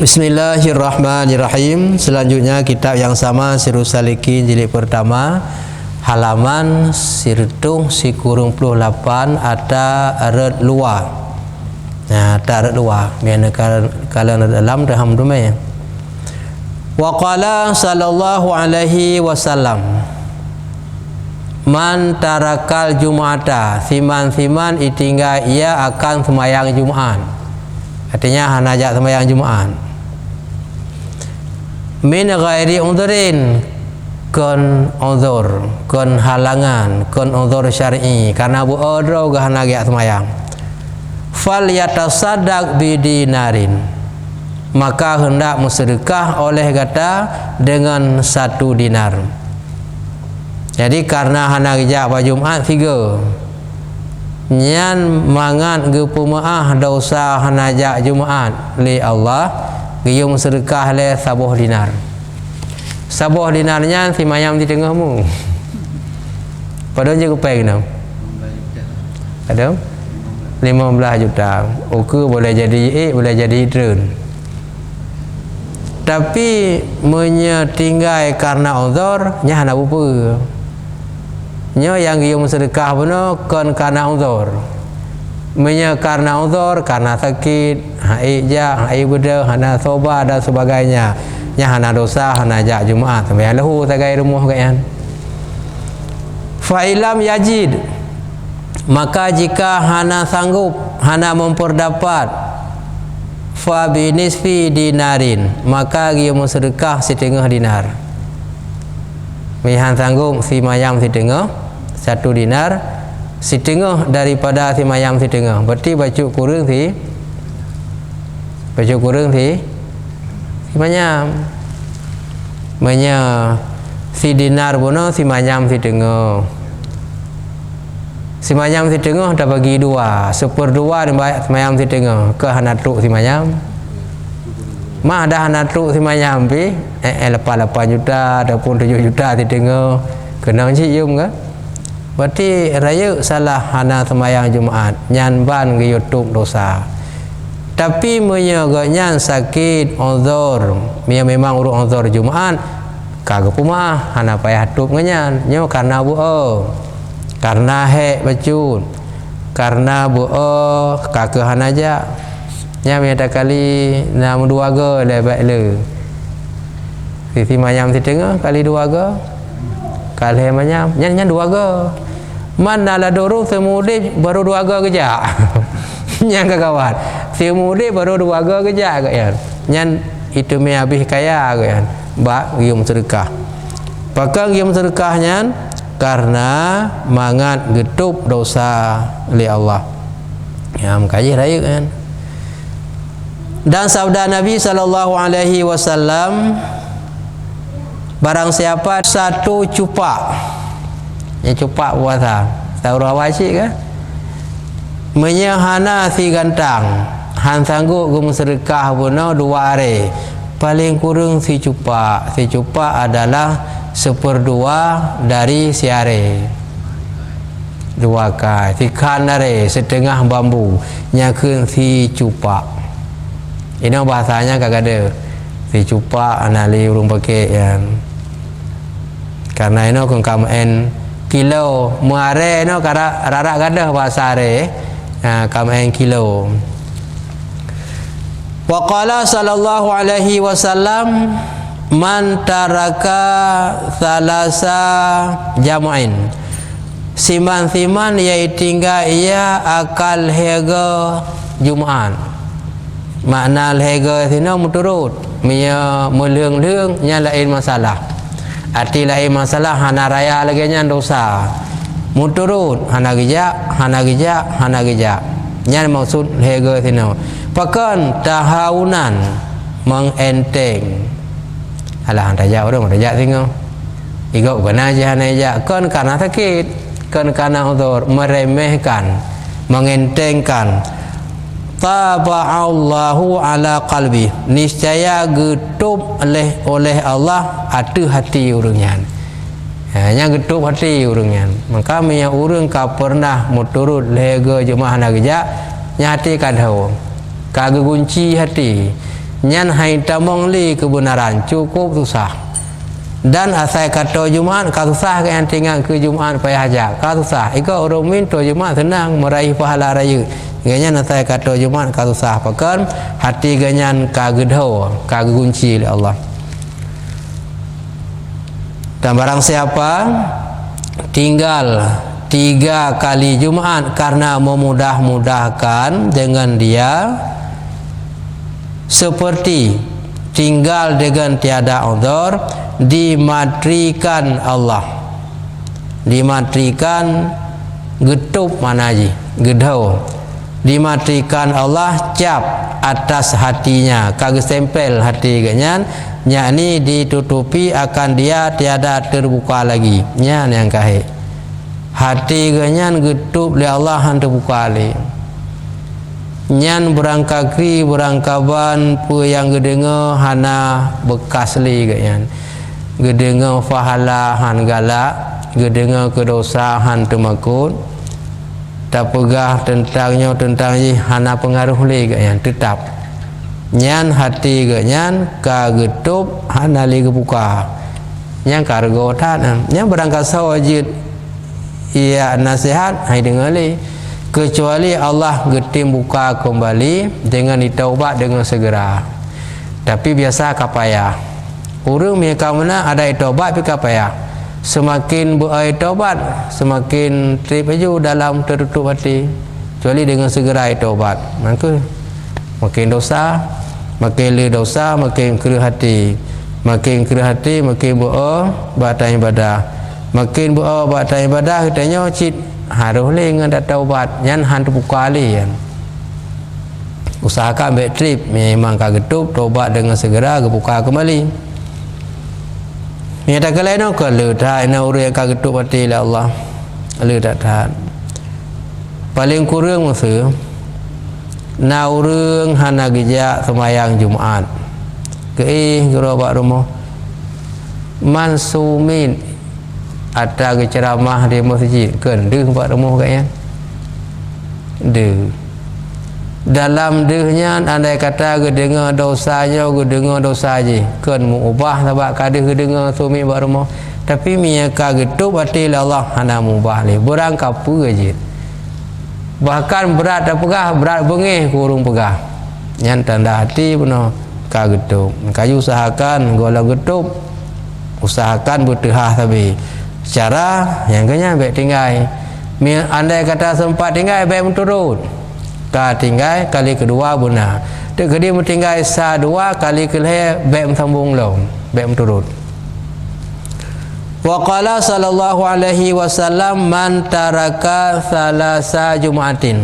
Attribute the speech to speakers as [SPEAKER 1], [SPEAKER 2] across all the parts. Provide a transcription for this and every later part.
[SPEAKER 1] Bismillahirrahmanirrahim. Selanjutnya kitab yang sama, Sirrus Salikin jilid pertama, halaman 198 ada red luar. Nah, ada red luar. Biasa kalau dalam raham dumai. Wa qala sallallahu alaihi wasallam, man tarakal jum'ata, siman-siman itinggal ia akan sembahyang Jumat. Artinya hanajak sembahyang Jumat. Min ghairi udhrin, kon udhur, kon halangan, kon udhur syar'i, karena bu udhur gah hanajak sembahyang. Fal yatasaddaq bidinarin, maka hendak bersedekah oleh kata dengan 1 dinar. Jadi karena hanajak pada Jumat 3 nyan mangan gepumaah dosa hanajak Jumat li Allah, giyum sedekah le 10 dinar. 10 dinarnya si mayam di tengahmu. Padahal je kepai kena. Ada 15 juta. Oke, boleh jadi boleh jadi drone. Tapi menyetinggai karena uzur nya hana apa. Nya yang giyum sedekah benar kan karena uzur. Menya karena uzur, karena sakit, haijah, haibeda, hana soba dan sebagainya. Nya hana dosa, hana jak Jumaat sampai lahu sagai rumah kan. Fa ilam yajid, maka jika hana sanggup, hana memperdapat, fa binisfi dinarin, maka giyum sedekah 1/2 dinar. Mihan sanggup si mayam 1/2 dinar, 1/2 daripada si mayam 1/2, berarti baju kurang si mayam. Si dinar puno si mayam 1/2. Si mayam 1/2 dah bagi 2, 1/2 si mayam 1/2 ke hanatuk si mayam. Mah dah hanatuk si mayam pi 8 juta ataupun 7 juta 1/2 kena cium ke? Berarti raya salah hana sembahyang Jumaat, nyan ban ke YouTube dosa. Tapi menyagaknya sakit uzur, memang urut uzur Jumaat, kagak pumah hana payah tup ngenyan, nyo karena buo, karena hek bacut, karena buo kagak hana aja. Nya ada kali 2 ge lebih le. Sisi mayam 1/2 kali 2 ge. Kali mayam nyan 2 ge. Mana la dorong semudi baru 2 ge kerja. Nyan kawan. Semudi baru 2 ge kerja kan. Nyan itu me habis kaya kan. Ba gium sedekah. Pakang gium sedekahnya karena mangat getup dosa li Allah. Ya mengkaji raya kan. Dan sabda Nabi sallallahu alaihi wasallam, barang siapa 1 cupak, ya cupak puasa, tahu wajib kan? Menyahana si gantang, han sanggup gum sedekah puno 2 hari, paling kurang si cupak. Si cupak adalah 1/2 dari si hari. 2 kali, si kanare setengah bambu, nyakun si cupak. Ini bahasanya kagak ada. Si cupak anali urung pakai yang. Karena ini kung kamen kilo muare no kara rarak gadah bahasa are. Kamen kilo. Wa qala sallallahu alaihi wasallam, man taraka thalasa jam'in. Siman-siman ia tinggal ia akal hega Jumaat. Makna lehega sini muturut mia meleng-leng nya lain masalah. Arti lain masalah hana raya lagi nya dosa. Muturut hana gejak nya maksud lehega sini. Pakan tahawunan mengenteng. Alah raja orang raja singo. Igau kena aja hana aja kan karena sakit, kan karena uzur, meremehkan, mengentengkan. Taba'allahu ala qalbi, niscaya getup oleh Allah ada hati urangnya. Yang getup hati urangnya. Maka punya urang ka pernah muturut lega jemaah nak kerja, nya hati kadau. Kagak kunci hati. nyan hai tamong li kebenaran cukup susah. Dan asal kata Jumaat ka susah ke yang tinggal ke Jumaat payah haja ka susah. Ika orang minta Jumaat senang meraih pahala raya. Ganyan asal kata Jumaat ka susah pakan hati ganyan ka gedho ka gunci oleh Allah. Dan barang siapa tinggal 3 kali Jumaat karena memudah-mudahkan dengan dia seperti tinggal dengan tiada uzur, dimatrikan Allah, dimatrikan getup mana ji gedho, dimatrikan Allah cap atas hatinya kagak stempel hati ganyan yakni ditutupi akan dia tiada terbuka lagi nyan yang kahe hati ganyan getup li Allah han terbuka li nyan berangkakri berangkaban pu yang gedenga hana bekas li ganyan gedenga fahala han galak gedenga kedosa han temakut tak pegah tentangnya tentang ji hana pengaruh li ganyan tetap nyan hati ganyan ka getup hana li kebuka nyan kargo tan nyan berangkat sawajid ia nasihat hai dengar li kecuali Allah getim buka kembali dengan ditaubat dengan segera. Tapi biasa kapaya urang mereka mana ada taubat pi kapaya semakin bertaubat semakin terpaju dalam tertutup hati kecuali dengan segera taubat maka makin dosa makin le dosa makin keruh hati makin buat ibadah makin buat ibadah katanya cit harus le dengan taubat nyan han terbuka li kan usahakan baik trip memang ka getup taubat dengan segera kebuka kembali ni tak kelai no ke le dah na urang ka getup hati la Allah le tak tahan paling kurang masa na urang hana gejak semayang Jumaat ke gerobak rumah mansumin ada ceramah di masjid kan deh buat rumah kayaknya deh dalam dehnya andai kata gedengar dosanya gedengar dosa je kan mengubah sebab kadeh gedengar suami buat rumah tapi miaka getup hati Allah hana mubah le berang kapu je bahkan berat dah pegah berat bengih kurung pegah yang tanda hati penuh ka getup kayu usahakan gola getup usahakan bertehah tapi cara yang kena baik tinggal andai kata sempat tinggal baik menturut ka tinggal kali kedua benar tak kedi tinggal sa dua kali kelih baik sambung long baik menturut wa qala sallallahu alaihi wasallam man taraka salasa Jumaatin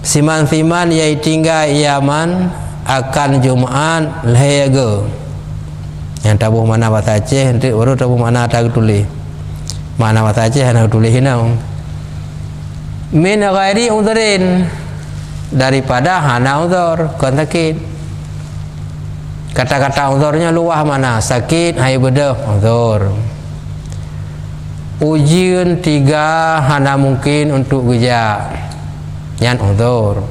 [SPEAKER 1] siman-siman yai tinggal iaman akan Jumaat lehege yang tabuh mana bahasa Aceh nanti baru tabuh mana tak tulis mana bahasa Aceh nak tulis hinau min ghairi udhrin daripada hana udhur kan sakit kata-kata udhurnya luah mana sakit hai bedah udhur ujian 3 hana mungkin untuk gejak yang udhur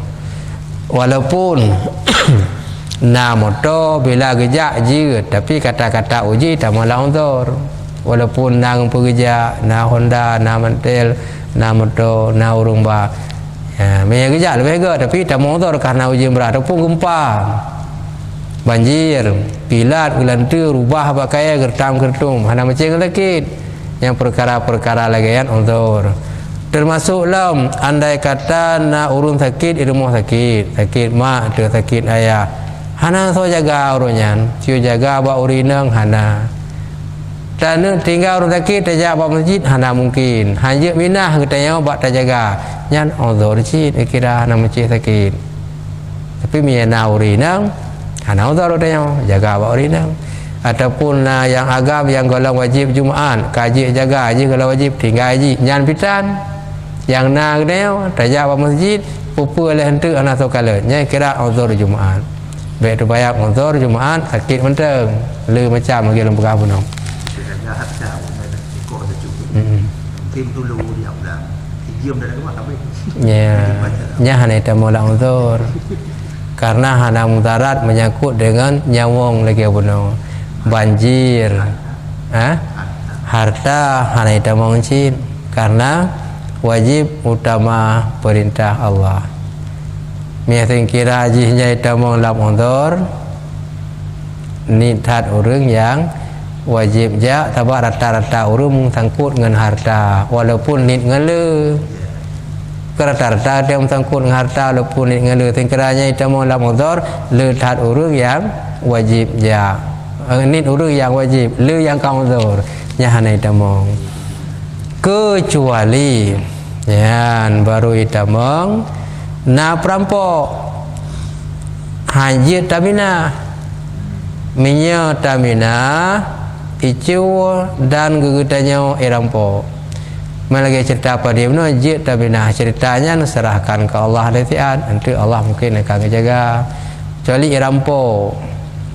[SPEAKER 1] walaupun na motor bila gejak je tapi kata-kata uji tak malah udhur walaupun nang pegejak na Honda na Mantel na motor na urung ba ya gejak lebih gak tapi tak mau udhur karena ujian berat ataupun gempa banjir pilat gelantu rubah pakai gertam-gertum hana macam sakit yang perkara-perkara lagi yang udhur termasuk lam andai kata nak urun sakit di rumah sakit mak tu sakit ayah hana so jaga urunnya ciu jaga ba urinang hana dan tinggal urun sakit tajak ba masjid hana mungkin hanya minah katanya ba jaga nyan udhur cit kira hana masjid sakit tapi miana urinang hana udhur katanya jaga ba urinang ataupun yang agam yang golong wajib Jumaat kaji jaga haji kalau wajib tinggal haji nyan pitan yang nak dia tajak ba masjid pupu oleh hentu ana sokala nya kira uzur Jumaat baik tu bayar uzur Jumaat sakit menteng le macam lagi lembah pun
[SPEAKER 2] tim dulu dia udah diam dari rumah tapi
[SPEAKER 1] nya hanya tamu la uzur karena hana mudarat menyangkut dengan nyawang lagi benar banjir harta hana ita mengcin karena wajib utama perintah Allah miating kira hajinya ita mong lam ondor nitat orang yang wajib ja tabak rata-rata orang sangkut dengan harta walaupun nit ngele rata-rata dia sangkut dengan harta walaupun nit ngele tingkiranya ita mong lam ondor letat orang yang wajib ja nit orang yang wajib le yang kaudor nyahana ita mong kecuali yan baru ita mong na perampok haji tamina minyak tamina icu dan gegetanya irampo malagi cerita apa dia no haji tamina ceritanya serahkan ke Allah latihan nanti Allah mungkin akan jaga kecuali irampo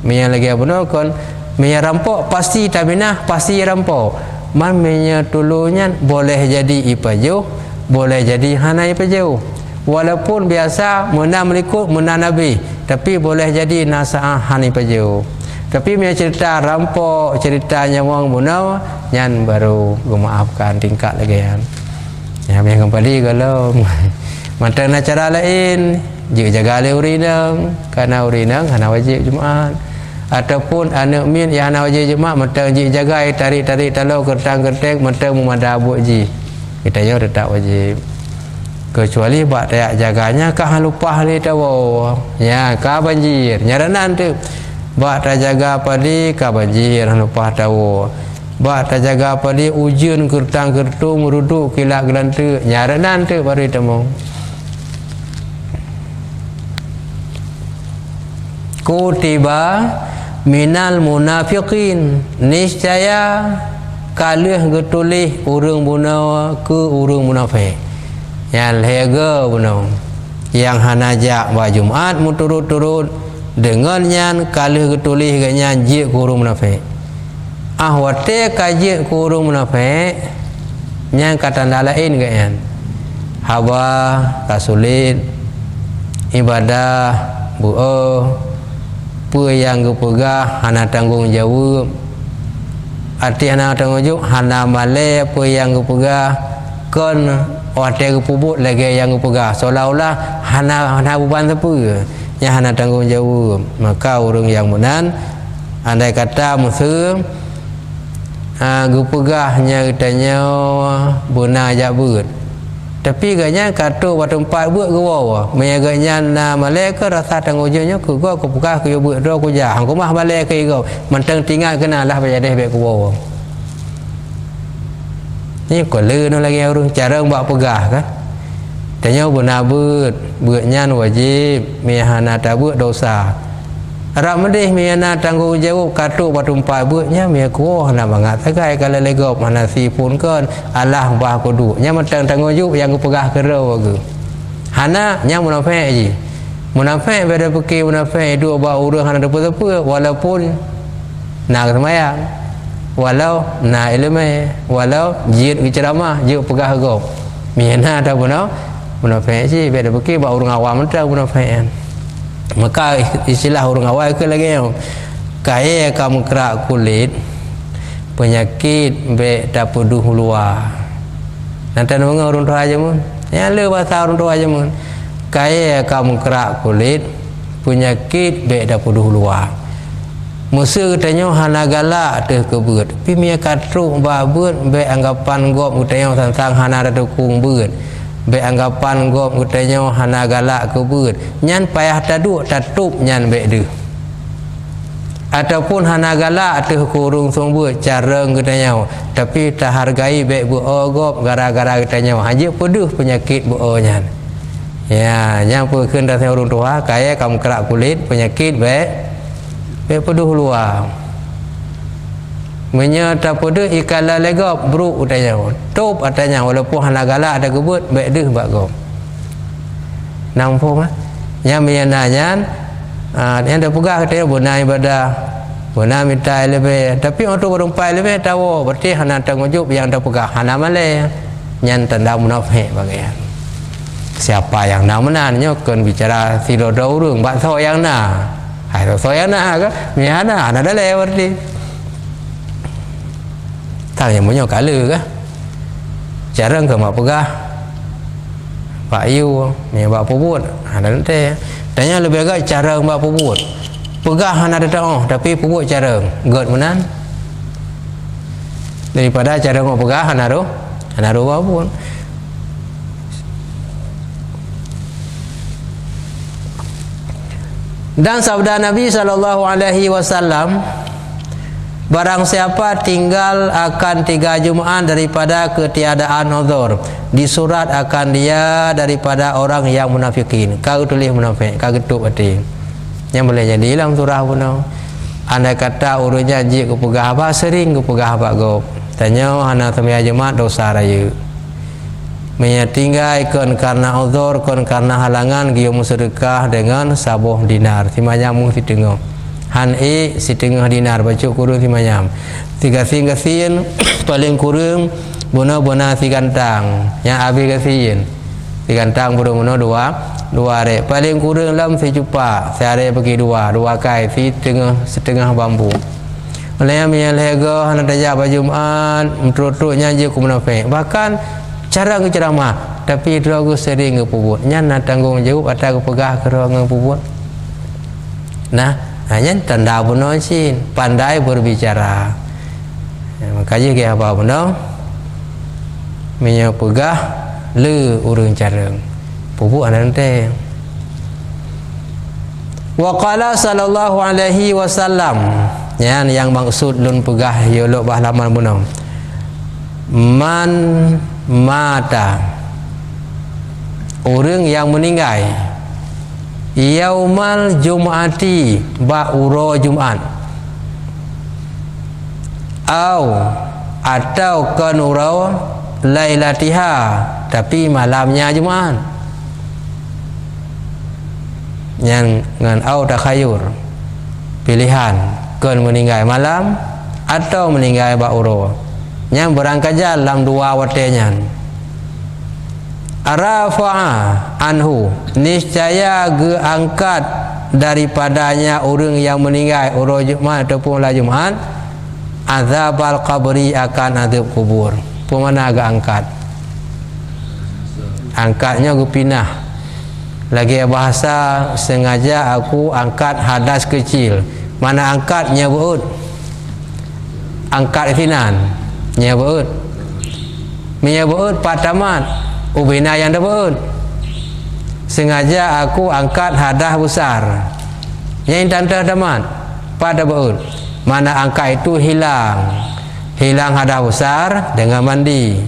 [SPEAKER 1] minyak lagi benar kon minyak rampok pasti tamina pasti irampo man minyak tulunya boleh jadi ipaju boleh jadi hana ipaju walaupun biasa mena melikut mena nabi tapi boleh jadi nasaah hani paju tapi punya cerita rampok ceritanya wang munau nyan baru maafkan tingkat lagi kan yang kembali kalau macam cara lain jaga le urinang karena urinang hana wajib Jumaat ataupun anak min yang hana wajib Jumaat macam jaga tarik-tarik talau kertang-kerteng macam memadabuk ji kita yo tetap wajib kecuali bak tayak jaganya kah lupa ni tahu ya kah banjir nyaranan tu bak tak jaga padi kah banjir lupa tahu bak tak jaga padi ujian kertang kertu meruduk kilak gelantu nyaranan tu baru temu kutiba minal munafiqin niscaya kalih getulih urang bunawa ke urang munafik yang lega benar yang hanajak wa Jumaat muturut-turut dengan yang kalih getulih ganyan jik kurung munafik wate kajik kurung munafik yang kata lain ganyan hawa kasulit ibadah buah apa yang gepegah hana tanggung jawab arti hana tanggung jawab hana male apa yang gepegah kon wate gepubuk lagi yang gepegah seolah-olah hana beban apa yang hana tanggung jawab maka orang yang menan andai kata musuh gepegahnya katanya benar jabut tapi ganya kata waktu tempat buat ke bawah menyaganya na malaikat rasa tanggungjawabnya ke gua aku buka ke buat doa aku jah aku mah balik ke kau mentang tinggal kenalah berjadeh baik ke bawah ni ko le no lagi orang cara buat pegah kan tanya benar buatnya wajib mihana tabut dosa Rak medih miana tanggung jawab katuk batu empat buatnya mia kuah nak bangat tagai kalau legop mana si pun kan Allah bah kudu nya matang tanggung jawab yang pegah kerau ke hana nya munafik je munafik pada fikir munafik dua ba urang hana apa walaupun nak sembahyang walau nak ilmu walau jid ceramah je pegah gop miana tak benar munafik je pada fikir ba urang awam mentang munafik maka istilah orang awal ke lagi yang kaya kamu kerak kulit penyakit be tapuduh luar nanti nama orang tua aja mun yang le bahasa orang tua aja mun kaya kamu kerak kulit penyakit be tapuduh luar musuh katanya hana galak teh kebut tapi mia katruk babut be anggapan gop katanya tentang hana dukung beut be anggapan gop katanya hana galak kebut nyan payah taduk tatup nyan be de ataupun hana galak teh kurung sombut cara katanya tapi tak hargai be bu gop gara-gara katanya haji peduh penyakit bu nyan ya yang peukeun datang orang tua kaya kamu kerak kulit penyakit be peduh luar menyata pada ikala legop buruk utanya top atanya walaupun hana galak ada kebut baik deh bak gop nampak mah yang menanya yang dah pegah katanya benar ibadah benar minta lebih tapi untuk berumpai lebih tahu berarti hana tanggung jawab yang dah pegah hana malai yang tanda munafik bagian siapa yang nak menannya kan bicara tidak ada urung bak so yang nak hai so yang nak ke miana ada lewat di tang yang punya kala ke jarang ke mak pegah pak yu ni bak pubut ada nanti tanya lebih agak cara bak pubut pegah ada dah tapi pubut cara god menan daripada cara mau pegah anaru pun dan sabda Nabi SAW, barang siapa tinggal akan 3 Jumaat daripada ketiadaan uzur, disurat akan dia daripada orang yang munafikin. Kau tulis munafik, kau ketuk hati. Yang boleh jadi dalam surah pun. Andai kata urutnya jik ke pegah apa, sering ke pegah apa gop. Tanya hana semaya Jumaat dosa raya. Tinggal kon karena uzur, kon karena halangan gium sedekah dengan sabuh dinar. Timanyam si tengah. Han si tengah dinar bacuk kurung timanyam. 3 sin paling kurung bona si gantang. Yang habis kasihin. Si gantang burung bona 2 rek. Paling kurung lam si cupa. Sehari bagi 2 kai si setengah bambu. Oleh yang lega hana daya Jumaat menurut-urutnya je ku munafik. Bahkan cara ke ceramah tapi itu aku sering ke pubut nyana tanggung jawab atau ke pegah ke ruang pubut nah hanya tanda puno sin pandai berbicara makanya ke apa puno minyak pegah le urang careng pubut ada nanti wa qala sallallahu alaihi wasallam yang maksud lun pegah yolok bahlaman puno man mata orang yang meninggal yaumal jum'ati ba'uro Jumat atau kan urau lailatiha tapi malamnya Jumat yang dengan takhayur pilihan kan meninggal malam atau meninggal ba'uro yang berangkat dalam 2 watenya arafa'a anhu niscaya geangkat daripadanya orang yang meninggal urang Jumat ataupun la Jumat azabal qabri akan azab kubur pemana agak angkatnya gue pindah lagi bahasa sengaja aku angkat hadas kecil mana angkatnya buut angkat finan nyabuut menyabuut patamat ubina yang dabuut sengaja aku angkat hadah besar yang tantah damat pada buut mana angkat itu hilang hadah besar dengan mandi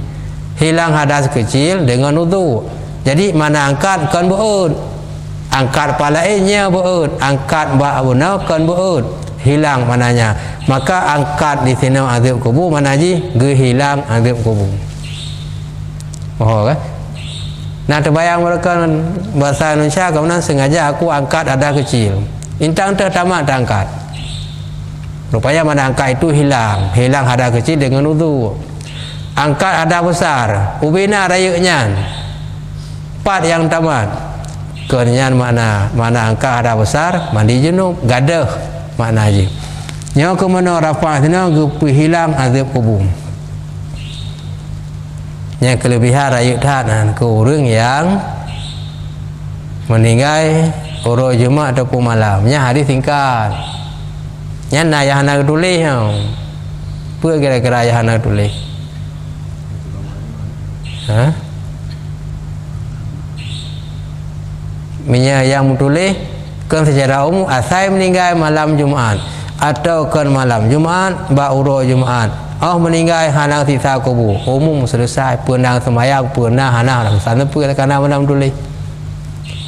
[SPEAKER 1] hilang hadas kecil dengan wudu jadi mana angkat kan buut angkat palainnya buut angkat bak abuna kan buut hilang mananya maka angkat di sini azab kubur mana ji hilang azab kubur oh kan nah terbayang mereka bahasa Indonesia kemudian sengaja aku angkat ada kecil intang tertamat angkat rupanya mana angkat itu hilang ada kecil dengan wudu angkat ada besar ubina rayuknya 4 yang tamat kenyan mana angkat ada besar mandi junub gadah makna je yang ke mana rafah sana ke hilang azab kubur yang kelebihan rayut tahan ke orang yang meninggal urang Jumat ataupun malamnya hadis singkat yang ayah nak tulis apa kira-kira ayah nak tulis minyak yang tulis kan secara umum asal meninggal malam Jumaat atau kan malam Jumaat ba'uro Jumaat meninggal hanang sisa kubur umum selesai pernah semayang pernah hanang sana pun kerana menang tulis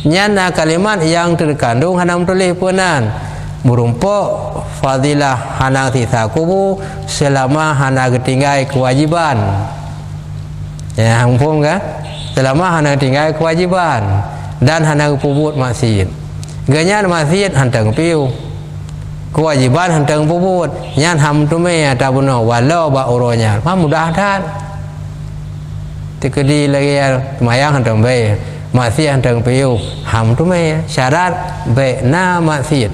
[SPEAKER 1] nyana kalimat yang terkandung hanang tulis pernah merumpuk fadilah hanang sisa kubur selama hanang ketinggal kewajiban ya hampung kan selama hanang tinggal kewajiban dan hanang pubut maksiat ganyan masjid hantang piu kewajiban hantang puput nyan ham tume atabuno walau ba uronya mudah-mudahan tikedi lagi mayang hantang bae maksiat teng piu ham tu me syarat baik na maksiat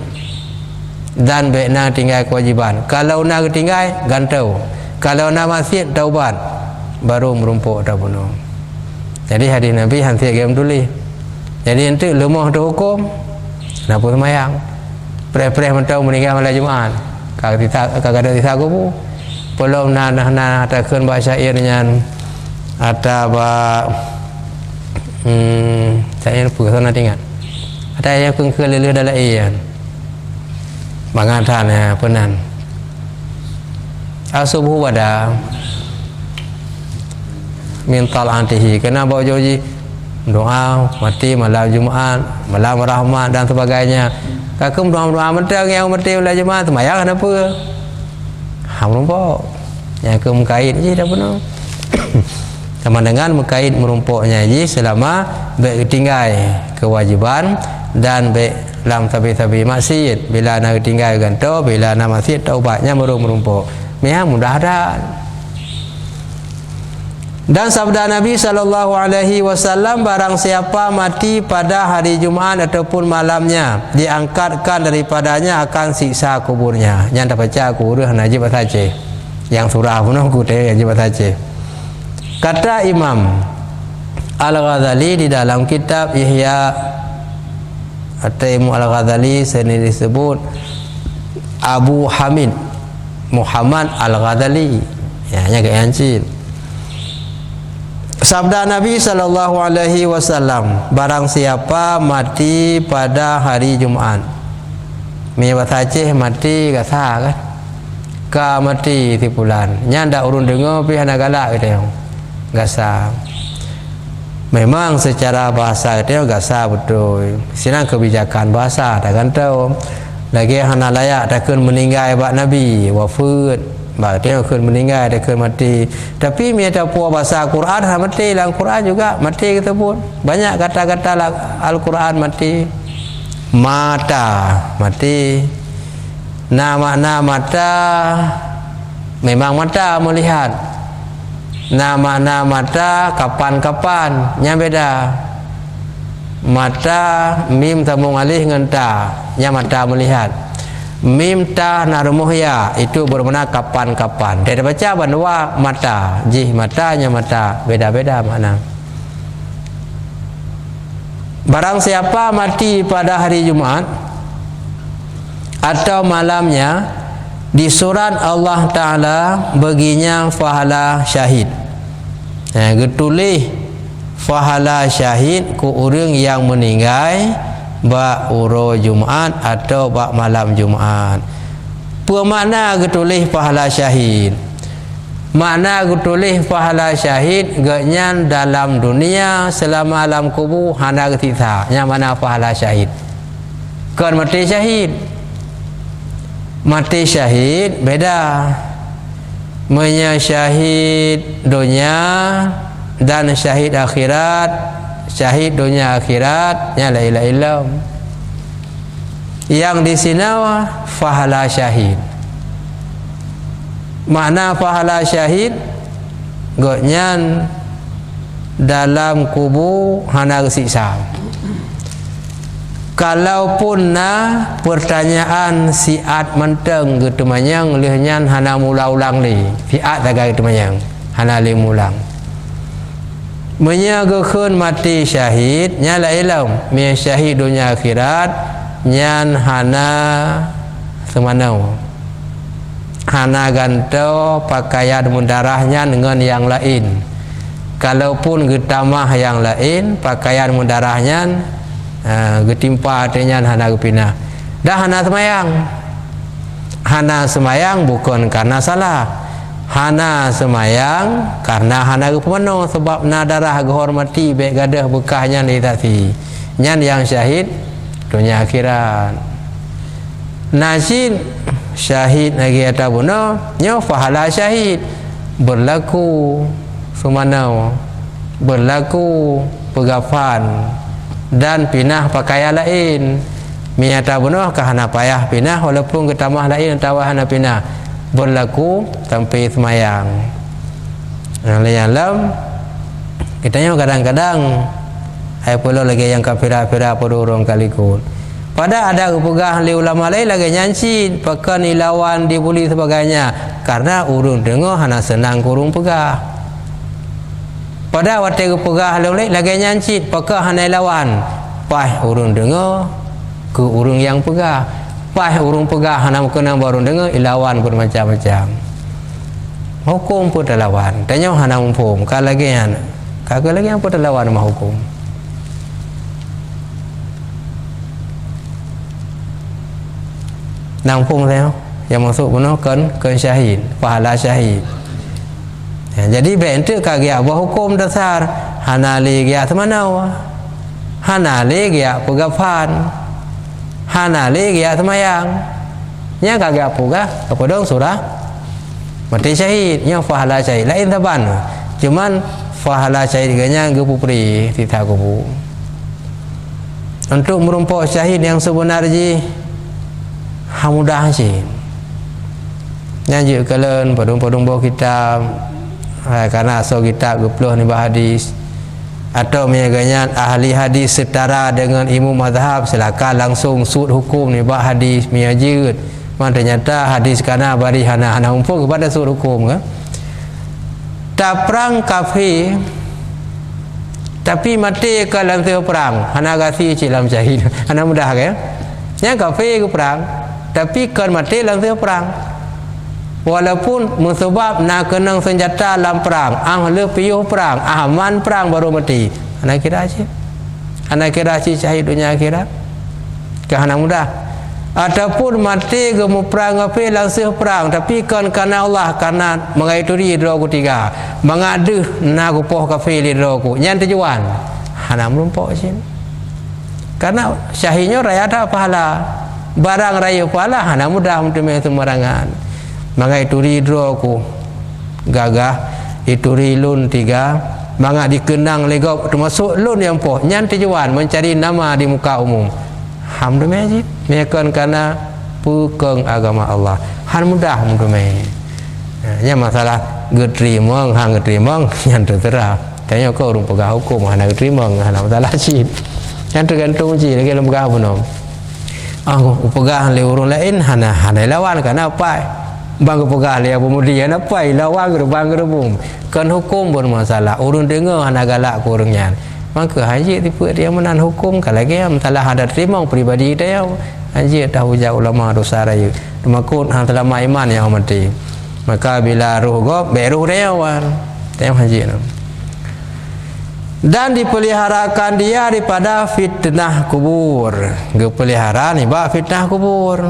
[SPEAKER 1] dan baik na tinggal kewajiban. Kalau na tinggal gantau, kalau na maksiat taubat baru merumpuk tak bunuh. Jadi hadis Nabi hanti game tulis. Jadi nanti lemah tu hukum kenapa semayang preh-preh mentau meninggal malam Jumaat kagak ada tisah kubu belum nah takkan baca syairnya ada saya lupa sana tinggal ada yang kengkel lele dalam iyan mangatan ya penan asubuh wada mintal antihi kena bawa joji doa mati malam Jumaat, malam rahmat dan sebagainya. Kakum doa mentang yang mati malam Jumaat semayang kenapa? Ham merumpuk. Yang ke mengkait je dah penuh. Sama dengan mengkait merumpuknya je selama baik tinggal kewajiban dan baik lam tabi-tabi maksiat. Bila nak tinggal ganto, bila nak maksiat taubatnya baru merumpuk. Memang mudah-mudahan. Dan sabda Nabi SAW, barang siapa mati pada hari Jumaat ataupun malamnya, diangkatkan daripadanya akan siksa kuburnya. Yang tak baca kubur najib saja. Yang surah pun aku najib saja. Kata Imam Al-Ghazali di dalam kitab Ihya At-Taimu Al-Ghazali sendiri disebut Abu Hamid Muhammad Al-Ghazali. Ya, nya keancil. Sabda Nabi SAW, barang siapa mati pada hari Jumaat, menyebut Aceh mati kat sah kan, ka mati tipulan, nyanda urun dengar pihak nak galak gitu yang, gak sah. Memang secara bahasa itu gak sah betul. Sinang kebijakan bahasa, tak kan tahu. Lagi hana layak takkan meninggal bak Nabi, wafat. Baik dia akan meninggal, dia akan mati. Tapi mereka puas bahasa Al-Quran, mati dalam Al-Quran juga mati kita pun. Banyak kata-kata Al-Quran mati. Mata mati. Nama mata memang mata melihat. Nama mata kapan-kapan nya beda. Mata mim sambung alih dengan ta, nya mata melihat. Mim ta narumuhya itu bermakna kapan-kapan. Dia baca bahwa mata, jih matanya mata, beda-beda makna. Barang siapa mati pada hari Jumaat atau malamnya, di surat Allah Ta'ala baginya fahala syahid. Getulih fahala syahid ku orang yang meninggal bak uro Jumaat atau bak malam Jumaat. Bermakna getulih pahala syahid. Makna getulih pahala syahid genyan dalam dunia selama alam kubur hana ketika. Yang mana pahala syahid? Kan mati syahid. Mati syahid beda. Menyasyahid dunia dan syahid akhirat. Syahid dunia akhirat nya la ilaha illallah. Yang di sini fahala syahid. Makna fahala syahid goknyan dalam kubur hana siksa. Kalaupun pertanyaan siat menteng gitu manyang lehnya hana mula ulang li. Siat tagai gitu manyang hana li mulang. Menyagakan mati syahid nyala ilam mi syahid dunia akhirat nyan hana semanau hana ganto pakaian mudarahnya dengan yang lain. Kalaupun getamah yang lain pakaian mudarahnya getimpa artinya hana gepinah. Dah hana semayang. Hana semayang bukan karena salah. Hana semayang karena hana penuh sebab na darah kehormati baik gadah bekahnya ditasi nyan yang syahid dunia akhirat. Nasin syahid lagi atau bunuh nyo fahala syahid berlaku semanau berlaku pegafan dan pinah pakaian lain miata bunuh kahana payah pinah walaupun ketamah lain atau hana pinah berlaku sampai semayang. Lain alam kita kadang-kadang Hai pula lagi yang kafira-fira pada orang kalikun. Pada ada kepegah oleh ulama lain lagi nyanci pakai nilawan dibuli sebagainya karena urung dengar hana senang kurung pegah. Pada waktu kepegah oleh lagi nyanci pakai hana lawan pai urung dengar ke urung yang pegah. Pai urung pegah hana kena baru dengar ilawan bermacam-macam. Hukum pun lawan. Tanya hana hukum kalau lagi hana. Kalau lagi yang pun lawan mah hukum. Nampung saya yang masuk pun kan syahid, pahala syahid. Ya, jadi bentuk kagak buat hukum dasar hanali gya semana hanali gya pegapan hanali gya semayang nya kagak puga kepada surah mati syahid yang pahala syahid lain taban cuman pahala syahid ganya gepupri tita kubu untuk merumpok syahid yang sebenarnya mudah sih nyanyi kalian padung-padung bawa kitab karena asal kitab gepluh ni hadis atau menyaganya ahli hadis setara dengan imam mazhab silakan langsung sud hukum ni hadis menyajid man ternyata hadis kana bari hana umpuk kepada sud hukum kan tak perang kafir tapi mati ke dalam perang hana kasi cilam syahid hana mudah kan yang kafir ke perang tapi kan mati dalam perang walaupun musabab nak kenang senjata dalam perang le piuh perang aman perang baru mati anak kira syahid dunia akhirat ke hana mudah ataupun mati gemu perang apa langsung perang tapi kan karena Allah karena mengaituri doaku tiga mengaduh nak poh kafir di doaku yang tujuan hana melumpuk sini karena syahidnya raya ada pahala barang raya pahala hana mudah untuk sembarangan maka itu ridro ku gagah itu rilun tiga maka dikenang legok termasuk lun yang poh nyan tujuan mencari nama di muka umum hamdu majid mekan karena pukeng agama Allah han mudah untuk nya masalah getrima hang getrima yang terserah tanya kau urung pegah hukum hana getrima hana masalah cid yang tergantung cid lagi dalam pegah pun pegah le urung lain hana lawan karena apa bang pegah le kemudian apa lawan gerbang gerbum kan hukum bermasalah urung dengar hana galak ku urangnya maka haji tipu dia menan hukum kalau lagi masalah ada terima pribadi dia haji tahu jauh ulama dosa raya makut hang selama iman yang mati maka bila ruh gob beruh dia wan tengok haji dan dipeliharakan dia daripada fitnah kubur dipelihara ni bak fitnah kubur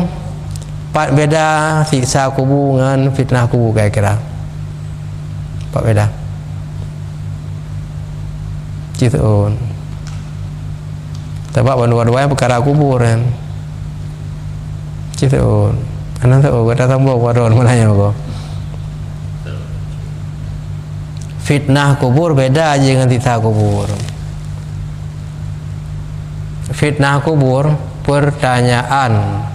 [SPEAKER 1] pak beda siksa kubur dengan fitnah kubur kira-kira pak beda gitu sebab dua-dua yang perkara kubur kan gitu anak tu kata tambah waron malanya kau fitnah kubur beda aja dengan siksa kubur. Fitnah kubur pertanyaan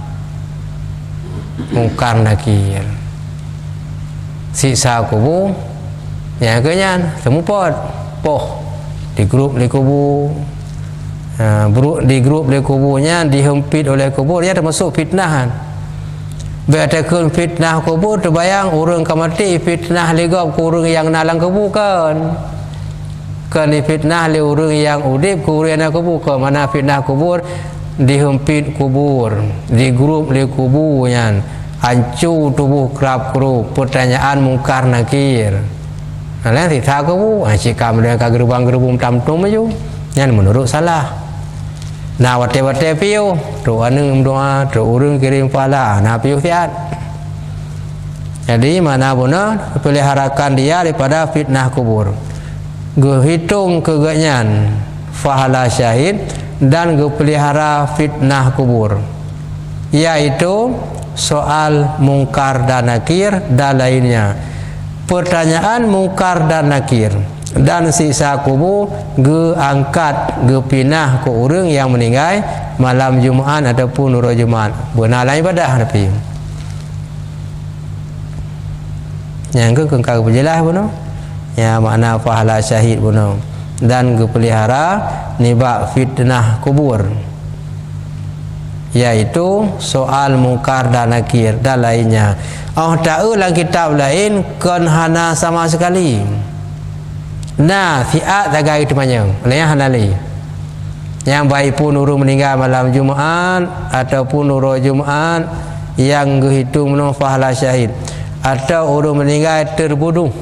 [SPEAKER 1] mungkar nakir. Siksa kubur yang kenyan semua poh di grup di kubur. Di grup di kuburnya dihempit oleh kubur ya termasuk fitnahan. Beratakan fitnah kubur terbayang orang kamati fitnah legap kurung yang nalang kubur kan fitnah le orang yang udip kurung yang kubur ke mana fitnah kubur dihempit kubur di grup le kubur yang hancur tubuh kerap kru pertanyaan mungkar nakir lain siksa kubur cikam dia ke gerbang-gerbung tamtum maju yang menurut salah nah wate-wate piu doa neng doa urung kirim pahala nah piu siat jadi mana puna peliharakan dia daripada fitnah kubur hitung keganyan pahala syahid dan pelihara fitnah kubur yaitu soal mungkar dan nakir dan lainnya pertanyaan mungkar dan nakir dan siksa kubur angkat pinah ke orang yang meninggal malam Jumaat ataupun nurul Jumaat benar lain ibadah tapi yang ke kengkar berjelas pun ya makna pahala syahid pun dan pelihara nibak fitnah kubur, yaitu soal mungkar dan nakir dan lainnya. Tahu dalam kitab lain kan hana sama sekali. Nah, fiat tagai itu banyak. Lain hanali. Yang baik pun urus meninggal malam Jumaat ataupun urus Jumaat yang dihitung pahala syahid, atau urus meninggal terbunuh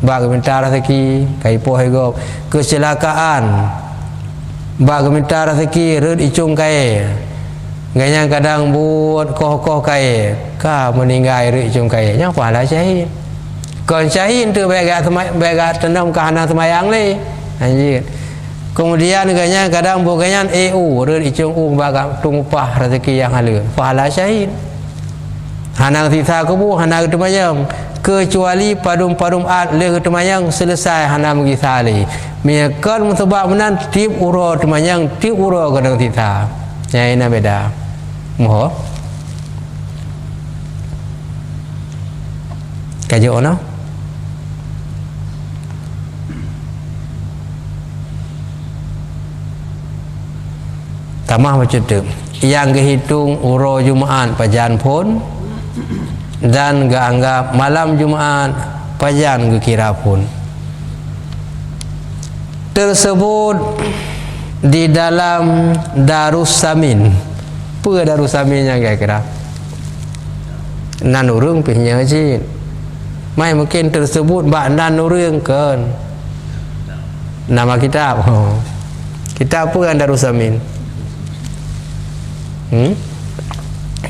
[SPEAKER 1] bak minta rezeki kai poh go kecelakaan bak minta rezeki red icung kai ganya kadang buat koh kai ka meninggal red icung kai nya pahala syahid. Kon syahid tu baik tenam ke hana semayang le anjir. Kemudian ganya kadang bukannya red icung bak tungupah rezeki yang halal pahala syahid. Hanang sisa kubu hanang temayang kecuali padum-padum at le temayang selesai hanang mengisali. Miakan sebab menan tip uro temayang tip uro kadang sisa. Yang ini beda. Moho. Kajo ono? Tamah macam tu. Yang dihitung uro Jumaat pajan pun dan anggap malam Jumaat pajan kira pun tersebut di dalam Darussamin. Apa Darussaminnya kira-kira? Nanurung pihnya je. Mai mungkin tersebut bak nanurung kan. Nama kitab. Kitab apa yang Darussamin?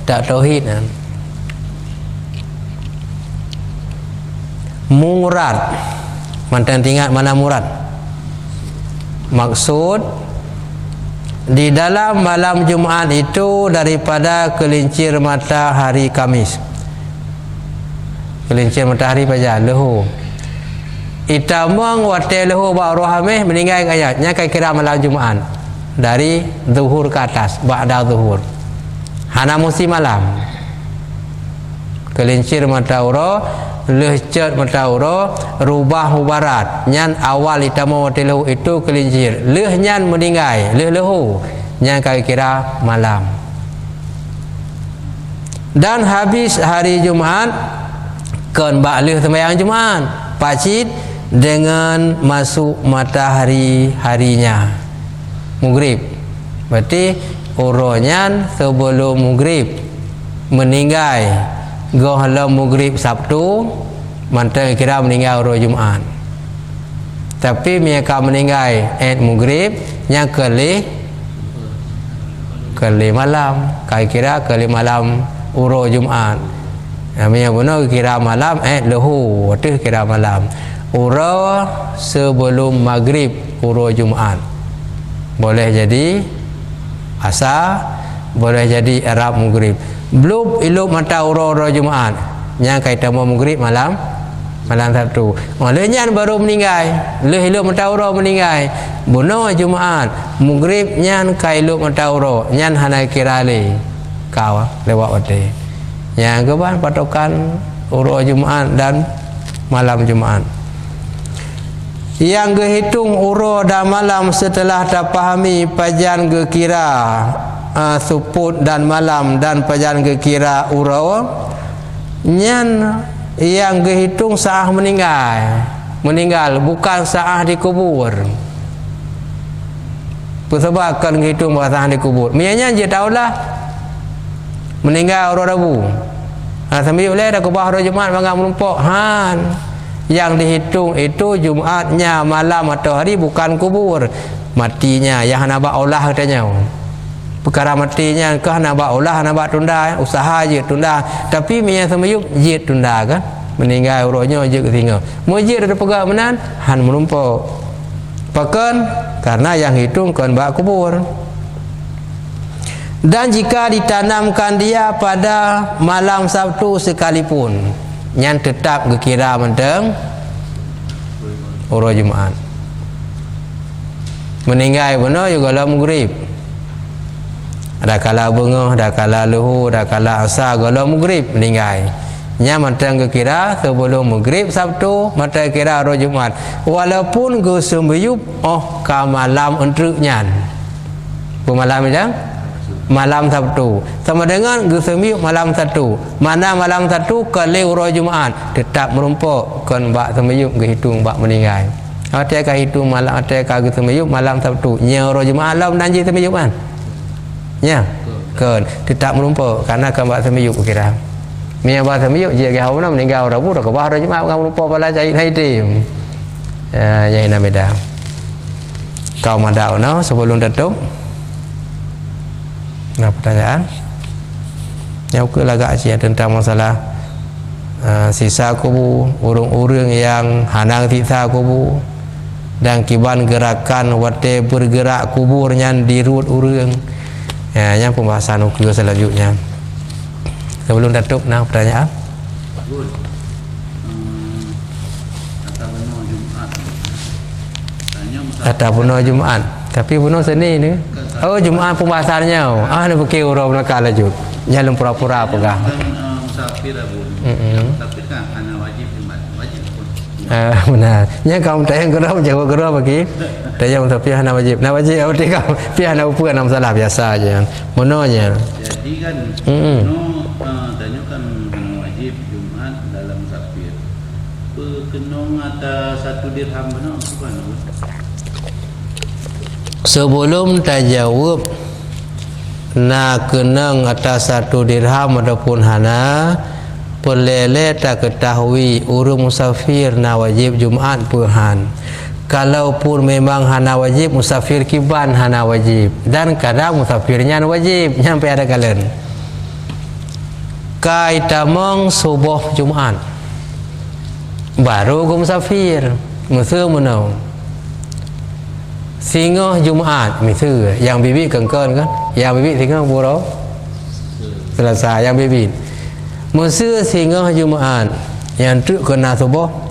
[SPEAKER 1] Tak tauhid kan. Murad. Mantan tinggal mana murad? Maksud di dalam malam Jumaat itu daripada kelincir matahari Kamis. Kelincir matahari pada lehu. Itamang wate lehu ba rohameh meninggal ayatnya kira malam Jumaat. Dari zuhur ke atas, ba'da zuhur. Hana musim malam. Kelincir matauro, lecet matauro, rubah mubarat. Nyan awal itama watilahu itu kelincir. Leh nyan meninggal, leh lehu. Nyan kira malam. Dan habis hari Jumaat, kan ba'leh sembahyang Jumaat. Pacit dengan masuk matahari harinya. Maghrib. Berarti uronyan sebelum maghrib meninggal gohla maghrib Sabtu mantan kira meninggal uro Jumaat. Tapi mereka meninggal maghrib yang kali malam kira kali malam uro Jumaat. Namanya benar kira malam lehu waktu kira malam uro sebelum maghrib uro Jumaat. Boleh jadi asar, boleh jadi Arab maghrib. Belum iluk mata uro-uro Jumaat. Yang kaitan maghrib malam Sabtu. Olehnya baru meninggal. Leh iluk mata uro meninggal. Bunuh Jumaat. Maghrib nyan kai iluk mata uro. Nyan hana kira le. Kau lewat wate. Yang keban patokan uro Jumaat dan malam Jumaat. Yang kehitung uro dan malam setelah terpahami pajan kira suput dan malam dan pajan kira uro nyan yang kehitung saat meninggal bukan saat dikubur. Sebabkan kehitung saat dikubur mianya je tahulah meninggal uro Rabu sambil boleh dah kubah uro Jumaat bangga menumpuk yang dihitung itu Jumaatnya malam atau hari bukan kubur matinya yang nak olah katanya perkara matinya ke nak olah nak tunda usaha je tunda tapi mian semayuk je tunda kan meninggal uronya je ketinggal mujir ada pegang menan menumpuk pakan karena yang hitung kan bak kubur. Dan jika ditanamkan dia pada malam Sabtu sekalipun yang tetap kira menteng uro Jumaat meninggal benar juga lah maghrib. Ada kala bengah, ada kala luhur, ada kala asar, gala maghrib meninggal. nya matang ke kira sebelum maghrib Sabtu matang kira hari Jumaat walaupun ke sembayup ka malam entruknya malam macam malam Sabtu sama dengan ke sembayup malam Sabtu mana malam Sabtu ke hari Jumaat tetap merumpuk kan bak sembayup ke hitung bak meninggal ada ka hitung malam ada ka ke sembayup malam Sabtu nya hari Jumaat malam nanti sembayup kan nya kan tetap merumpuk karena kan bak sembayup kira Mia bahasa miyuk dia kau nak meninggal Rabu dah kebah dah cuma kamu lupa pala cari haidim. Yang ini beda. Kau mandau no sebelum tutup. Nah pertanyaan. Yang ke lagak sia tentang masalah sisa kubu, urung-urung yang hanang sisa kubu dan kiban gerakan wate bergerak kuburnya di rut urung. Yang pembahasan ukur selanjutnya. Sebelum tutup, nah pertanyaan.
[SPEAKER 2] Bun, kata benar Jumaat. Tanya
[SPEAKER 1] Kata benar Jumaat. Tapi benar seni ni. Oh Jumaat pembahasannya. Ni pakai urau nakal lanjut. Jangan pura-pura apa kah?
[SPEAKER 2] Musafir Bun. Tapi kan ana wajib Jumaat. Wajib pun.
[SPEAKER 1] Benar. Nya kaum tayang gerau jawab gerau bagi. Tayang musafir hana wajib. Na wajib apa dia kau? Pi hana upah nama salah biasa aja. Menanya.
[SPEAKER 2] Jadi kan tanya kan wajib Jumaat dalam musafir. Kenong ada 1 dirham benar bukan?
[SPEAKER 1] Sebelum tajawab nak kenang atas 1 dirham ataupun hana pelele tak ketahui urung musafir na wajib Jumaat puhan. Kalaupun memang hana wajib musafir kiban hana wajib dan kadang musafirnya wajib sampai ada kalian kaitamong subuh Jumaat baru ke musafir musuh menau singoh Jumaat musuh yang bibi kengkon kan yang bibi singoh buro selesai yang bibi musuh singoh Jumaat yang tu kena subuh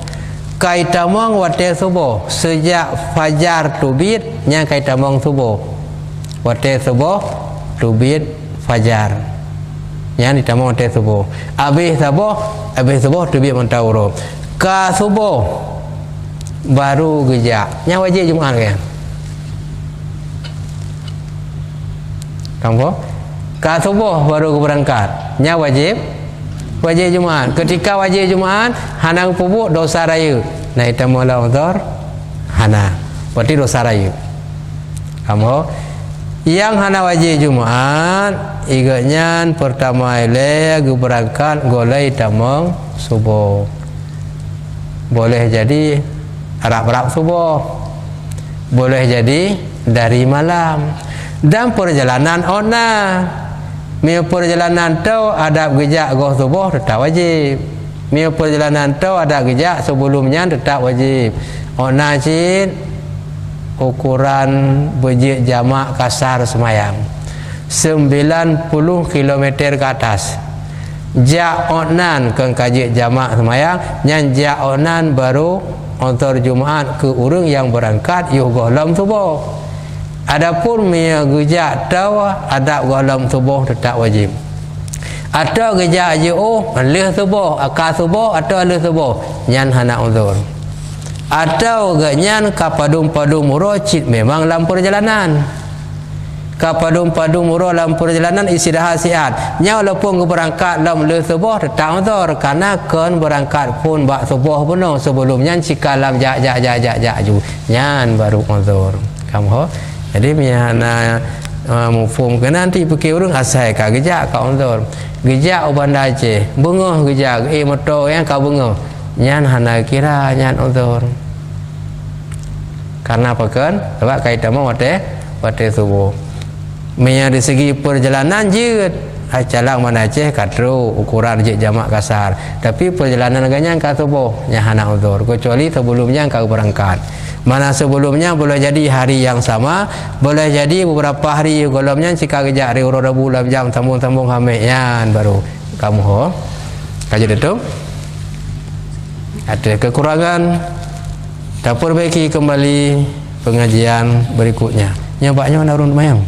[SPEAKER 1] kaitamong wate subuh sejak fajar tubit nya kaitamong subuh wate subuh tubit fajar yang ditamong wate subuh habis subuh tubit mentawro ka subuh baru gejak nya wajib Jumaat kan kamu ka subuh baru berangkat nya wajib Jumaat. Ketika wajib Jumaat hanang pubuk dosa raya. Nah itu mula uzur hana. Berarti dosa raya. Kamu yang hana wajib Jumaat iganya pertama ile berangkat golai tamong subuh. Boleh jadi harap-harap subuh. Boleh jadi dari malam. Dan perjalanan ona Mio perjalanan tau ada gejak goh subuh tetap wajib. Mio perjalanan tau ada gejak sebelumnya tetap wajib. Ona cin ukuran bejik jamak kasar semayang 90 km ke atas. Jak onan ke kaji jamak semayang nyan jak onan baru untuk Jumaat ke urung yang berangkat yuh golam subuh. Adapun mia gejak tahu ada golong subuh tetap wajib. Atau gejak jo leh subuh, akal subuh atau leh subuh nyan hana uzur. Atau ganyan kapadum-padum murocit memang dalam perjalanan. Kapadum-padum muro dalam perjalanan istirahat sihat. Nya walaupun berangkat dalam leh subuh tetap uzur karena kan berangkat pun bak subuh penuh sebelumnya jika lam jak ju nyan baru uzur. Kamu jadi miana mufum ke nanti pakai urung asai ka gejak ka uzur. Gejak uban dace, bengah gejak motor yang ka bengah. Nyan hana kira nyan uzur. Karena apa kan? Sebab kaitan mau wate subuh. Mia dari segi perjalanan je acalang mana Aceh katro ukuran je jamak kasar. Tapi perjalanan agaknya ka subuh nya hana uzur kecuali sebelumnya kau berangkat. Mana sebelumnya boleh jadi hari yang sama, boleh jadi beberapa hari golomnya jika kejak hari Rabu lam jam sambung-sambung hamil yan baru kamu ho. Kaji itu ada kekurangan, tak perbaiki kembali pengajian berikutnya. Nyabaknya mana urun mayang?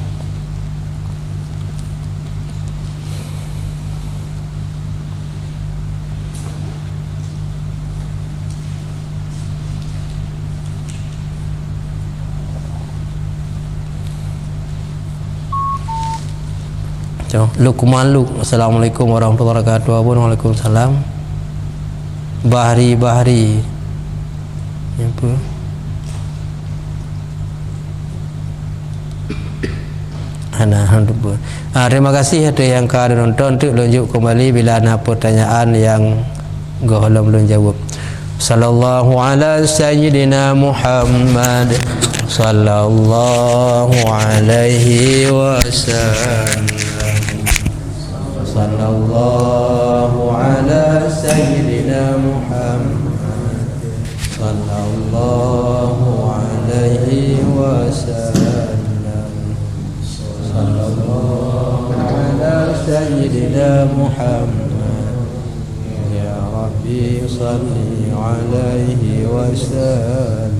[SPEAKER 1] baca. Luqman Luk. Assalamualaikum warahmatullahi wabarakatuh. Waalaikumsalam. Bahri. Apa? Terima kasih ada yang kau nonton untuk lanjut kembali bila ada pertanyaan yang belum jawab. Sallallahu ala sayyidina Muhammad sallallahu alaihi wasallam. Sallallahu ala sayyidina Muhammad sallallahu alaihi wasallam. Sallallahu ala sayyidina Muhammad ya Rabbi salli alaihi wasallam.